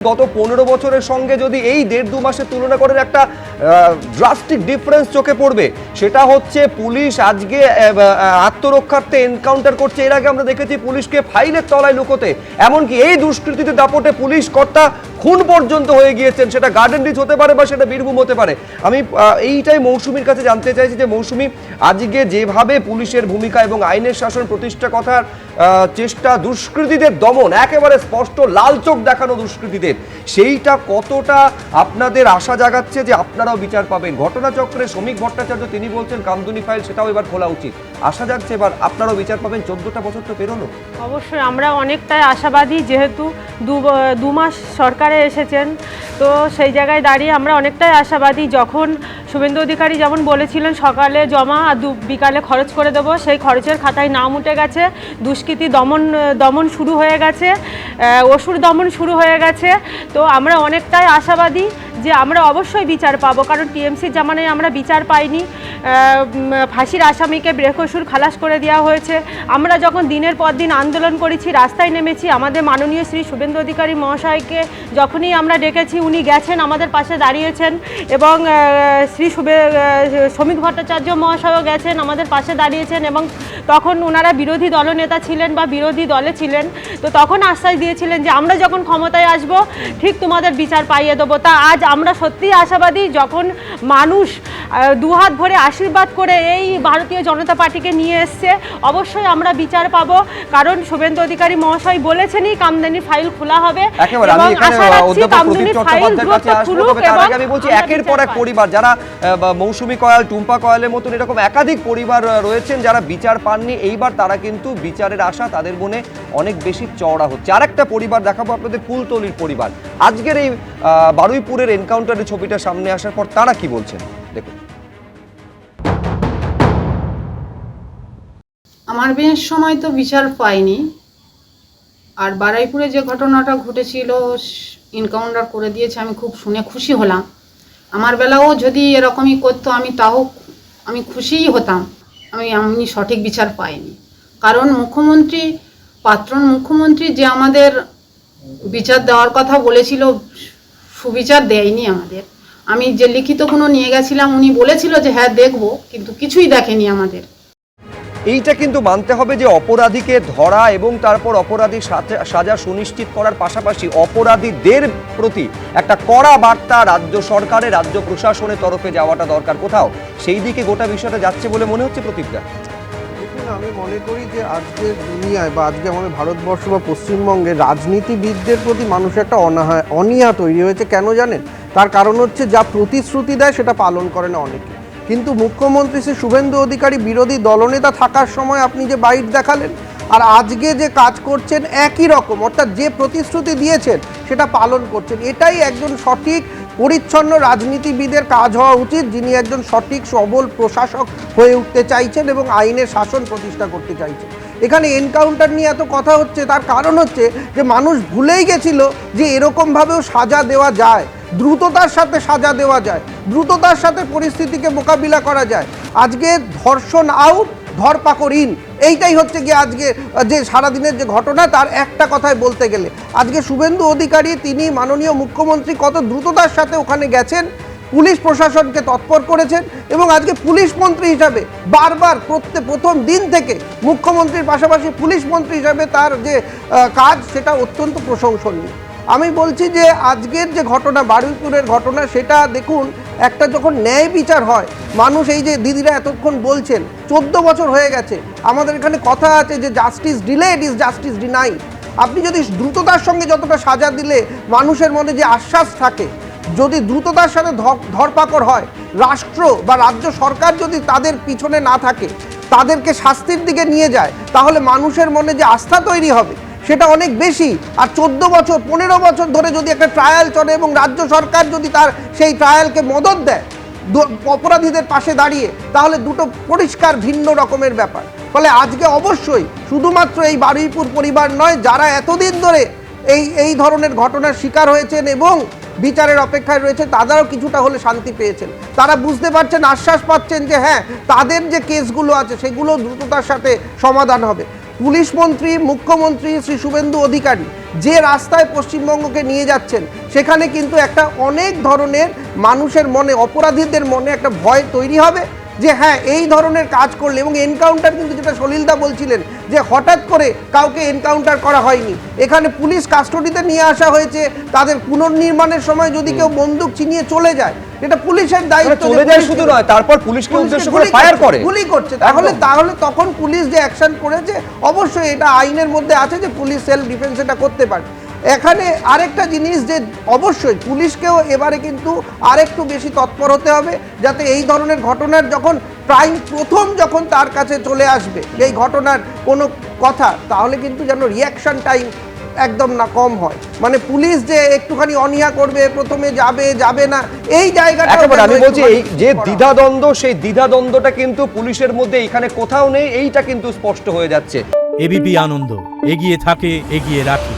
গত 15 বছরের সঙ্গে যদি এই 1.5-2 মাসের তুলনা করেন একটা ড্রাস্টিক ডিফারেন্স চোখে পড়বে। সেটা হচ্ছে পুলিশ আজকে আত্মরক্ষার্থে এনকাউন্টার করছে। এর আগে আমরা দেখেছি পুলিশকে ফাইলের তলায় লুকোতে, এমনকি এই দুষ্কৃতীদের দাপটে পুলিশ কর্তা খুন পর্যন্ত হয়ে গিয়েছেন। সেটা গার্ডেন রিচ হতে পারে বা সেটা বীরভূম হতে পারে। আমি এইটাই মৌসুমীর কাছে জানতে চাইছি যে মৌসুমী, আজকে যেভাবে পুলিশের ভূমিকা এবং আইনের শাসন প্রতিষ্ঠা কথার চেষ্টা, দুষ্কৃতীদের দমন, একেবারে স্পষ্ট লাল চোখ দেখানো দুষ্কৃতীদের, সেইটা কতটা আপনাদের আশা জাগাচ্ছে যে আপনারাও বিচার পাবেন? ঘটনাচক্রে শ্রমিক ভট্টাচার্য তিনি বলছেন কামদুনি ফাইল সেটাও এবার খোলা উচিত, আশা যাচ্ছে এবার আপনারাও বিচার পাবেন। 14টা বছর তো পেরোলো। অবশ্যই আমরা অনেকটাই আশাবাদী, যেহেতু দু মাস সরকারে এসেছেন, তো সেই জায়গায় দাঁড়িয়ে আমরা অনেকটাই আশাবাদী। যখন শুভেন্দু অধিকারী যেমন বলেছিলেন সকালে জমা আর বিকালে খরচ করে দেবো, সেই খরচের খাতায় নাম উঠে গেছে। দুষ্কৃতী দমন শুরু হয়ে গেছে, অসুর দমন শুরু হয়ে গেছে। তো আমরা অনেকটাই আশাবাদী যে আমরা অবশ্যই বিচার পাবো, কারণ টিএমসির জামানায় আমরা বিচার পাইনি। ফাঁসির আসামিকে বেকসুর খালাস করে দেওয়া হয়েছে। আমরা যখন দিনের পর দিন আন্দোলন করেছি, রাস্তায় নেমেছি, আমাদের মাননীয় শ্রী শুভেন্দু অধিকারী মহাশয়কে যখনই আমরা ডেকেছি উনি গেছেন, আমাদের পাশে দাঁড়িয়েছেন, এবং শ্রমিক ভট্টাচার্য মহাশয়ও গেছেন, আমাদের পাশে দাঁড়িয়েছেন, এবং তখন ওনারা বিরোধী দলনেতা ছিলেন বা বিরোধী দলে ছিলেন। তো তখন আশ্বাস দিয়েছিলেন যে আমরা যখন ক্ষমতায় আসব ঠিক তোমাদের বিচার পাইয়ে দেবো। তা আজ আমরা সত্যিই আশাবাদী, যখন মানুষ দুহাত ভরে আশীর্বাদ করে এই ভারতীয় জনতা পার্টিকে নিয়ে এসছে, অবশ্যই আমরা বিচার পাবো। কারণ শুভেন্দু অধিকারী মহাশয় বলেছেনই কামদুনি ফাইল খোলা হবে, এবং আশা রাখছি কামদুনি ফাইল দ্রুত খুলুক। এবং আমি বলছি একের পর এক পরিবার, যারা মৌসুমী কয়াল, টুম্পা কয়ালের মতন এরকম একাধিক পরিবার রয়েছেন যারা বিচার পাননি, এইবার তারা কিন্তু বিচারের আশা তাদের মনে অনেক বেশি চওড়া হচ্ছে। আর একটা পরিবার দেখাবো আপনাদের, কুলতলির পরিবার। আজকের এই বারুইপুরের এনকাউন্টারের ছবিটা সামনে আসার পর তারা কি বলছেন দেখুন। আমার বিয়ের সময় তো বিচার পাইনি, আর বারুইপুরে যে ঘটনাটা ঘটেছিল এনকাউন্টার করে দিয়েছে, আমি খুব শুনে খুশি হলাম। আমার বেলাও যদি এরকমই করতো আমি খুশিই হতাম। আমি সঠিক বিচার পাইনি, কারণ প্রাক্তন মুখ্যমন্ত্রী যে আমাদের বিচার দেওয়ার কথা বলেছিল, সুবিচার দেয়নি আমাদের। আমি যে লিখিতগুলো নিয়ে গেছিলাম, উনি বলেছিল যে হ্যাঁ দেখবো, কিন্তু কিছুই দেখেনি আমাদের। এইটা কিন্তু মানতে হবে যে অপরাধীকে ধরা এবং তারপর অপরাধীর সাজা সুনিশ্চিত করার পাশাপাশি অপরাধীদের প্রতি একটা কড়া বার্তা রাজ্য সরকারের, রাজ্য প্রশাসনের তরফে যাওয়াটা দরকার। কোথাও সেই দিকে গোটা বিষয়টা যাচ্ছে বলে মনে হচ্ছে প্রতীকটা। আমি মনে করি যে আজকের দুনিয়ায় বা আজকে আমাদের ভারতবর্ষ বা পশ্চিমবঙ্গে রাজনীতিবিদদের প্রতি মানুষের একটা অনীহা তৈরি হয়েছে। কেন জানেন? তার কারণ হচ্ছে যা প্রতিশ্রুতি দেয় সেটা পালন করে না অনেকে। কিন্তু মুখ্যমন্ত্রী শ্রী শুভেন্দু অধিকারী বিরোধী দলনেতা থাকার সময় আপনি যে বাইট দেখালেন আর আজকে যে কাজ করছেন একই রকম, অর্থাৎ যে প্রতিশ্রুতি দিয়েছেন সেটা পালন করছেন। এটাই একজন সঠিক পরিচ্ছন্ন রাজনীতিবিদের কাজ হওয়া উচিত, যিনি একজন সঠিক সবল প্রশাসক হয়ে উঠতে চাইছেন এবং আইনের শাসন প্রতিষ্ঠা করতে চাইছেন। এখানে এনকাউন্টার নিয়ে এত কথা হচ্ছে, তার কারণ হচ্ছে যে মানুষ ভুলেই গেছিল যে এরকমভাবেও সাজা দেওয়া যায়, দ্রুততার সাথে সাজা দেওয়া যায়, দ্রুততার সাথে পরিস্থিতিকে মোকাবিলা করা যায়। আজকে ধর্ষণ আউট, ধরপাকড় ইন, এইটাই হচ্ছে গিয়ে আজকে যে সারাদিনের যে ঘটনা, তার একটা কথায় বলতে গেলে আজকে শুভেন্দু অধিকারী তিনি মাননীয় মুখ্যমন্ত্রী কত দ্রুততার সাথে ওখানে গেছেন, পুলিশ প্রশাসনকে তৎপর করেছেন, এবং আজকে পুলিশ মন্ত্রী হিসাবে বারবার প্রথম দিন থেকে মুখ্যমন্ত্রীর পাশাপাশি পুলিশ মন্ত্রী হিসাবে তার যে কাজ সেটা অত্যন্ত প্রশংসনীয়। আমি বলছি যে আজকের যে ঘটনা, বারুইপুরের ঘটনা, সেটা দেখুন, একটা যখন ন্যায় বিচার হয়, মানুষ এই যে দিদিরা এতক্ষণ বলছেন 14 বছর হয়ে গেছে, আমাদের এখানে কথা আছে যে justice delayed is justice denied. আপনি যদি দ্রুততার সঙ্গে যতটা সাজা দিলে মানুষের মনে যে আশ্বাস থাকে, যদি দ্রুততার সাথে ধরপাকড় হয়, রাষ্ট্র বা রাজ্য সরকার যদি তাদের পিছনে না থাকে, তাদেরকে শাস্তির দিকে নিয়ে যায়, তাহলে মানুষের মনে যে আস্থা তৈরি হবে সেটা অনেক বেশি। আর 14 বছর 15 বছর ধরে যদি একটা ট্রায়াল চলে এবং রাজ্য সরকার যদি তার সেই ট্রায়ালকে মদত দেয় অপরাধীদের পাশে দাঁড়িয়ে, তাহলে দুটো পরিষ্কার ভিন্ন রকমের ব্যাপার। ফলে আজকে অবশ্যই শুধুমাত্র এই বারুইপুর পরিবার নয়, যারা এতদিন ধরে এই ধরনের ঘটনার শিকার হয়েছেন এবং বিচারের অপেক্ষায় রয়েছে, তারাও কিছুটা হলে শান্তি পেয়েছেন। তারা বুঝতে পারছেন, আশ্বাস পাচ্ছেন যে হ্যাঁ, তাদের যে কেসগুলো আছে সেগুলো দ্রুততার সাথে সমাধান হবে। পুলিশ মন্ত্রী মুখ্যমন্ত্রী শ্রী শুভেন্দু অধিকারী যে রাস্তায় পশ্চিমবঙ্গকে নিয়ে যাচ্ছেন, সেখানে কিন্তু একটা অনেক ধরনের মানুষের মনে, অপরাধীদের মনে একটা ভয় তৈরি হবে যে হ্যাঁ এই ধরনের কাজ করলে, এবং এনকাউন্টার কিন্তু যেটা সলিলদা বলছিলেন যে হঠাৎ করে কাউকে এনকাউন্টার করা হয়নি, এখানে পুলিশ কাস্টডিতে নিয়ে আসা হয়েছে। তাদের পুনর্নির্মাণের সময় যদি কেউ বন্দুক চিনিয়ে চলে যায়, এটা পুলিশের দায়িত্ব। চলে যায় শুধু নয়, তারপর পুলিশকে উদ্দেশ্য করে ফায়ার করে, গুলি করছে, তাহলে তখন পুলিশ যে অ্যাকশন করেছে, অবশ্যই এটা আইনের মধ্যে আছে যে পুলিশ সেলফ ডিফেন্স এটা করতে পারে। এখানে আরেকটা জিনিস যে অবশ্যই পুলিশকেও এবারে কিন্তু আরেকটু বেশি তৎপর হতে হবে, যাতে এই ধরনের ঘটনার যখন প্রথম যখন তার কাছে চলে আসবে এই ঘটনার কোনো কথা, তাহলে কিন্তু যেন রিয়াকশন টাইম একদম না কম হয়। মানে পুলিশ যে একটুখানি অনীহা করবে, প্রথমে যাবে না, এই জায়গাটা একেবারে আমি বলছি এই যে দ্বিধাদ্বন্দ্ব, সেই দ্বিধাদ্বন্দ্বটা কিন্তু পুলিশের মধ্যে এখানে কোথাও নেই, এইটা কিন্তু স্পষ্ট হয়ে যাচ্ছে। এবিপি আনন্দ, এগিয়ে থাকে, এগিয়ে রাখে।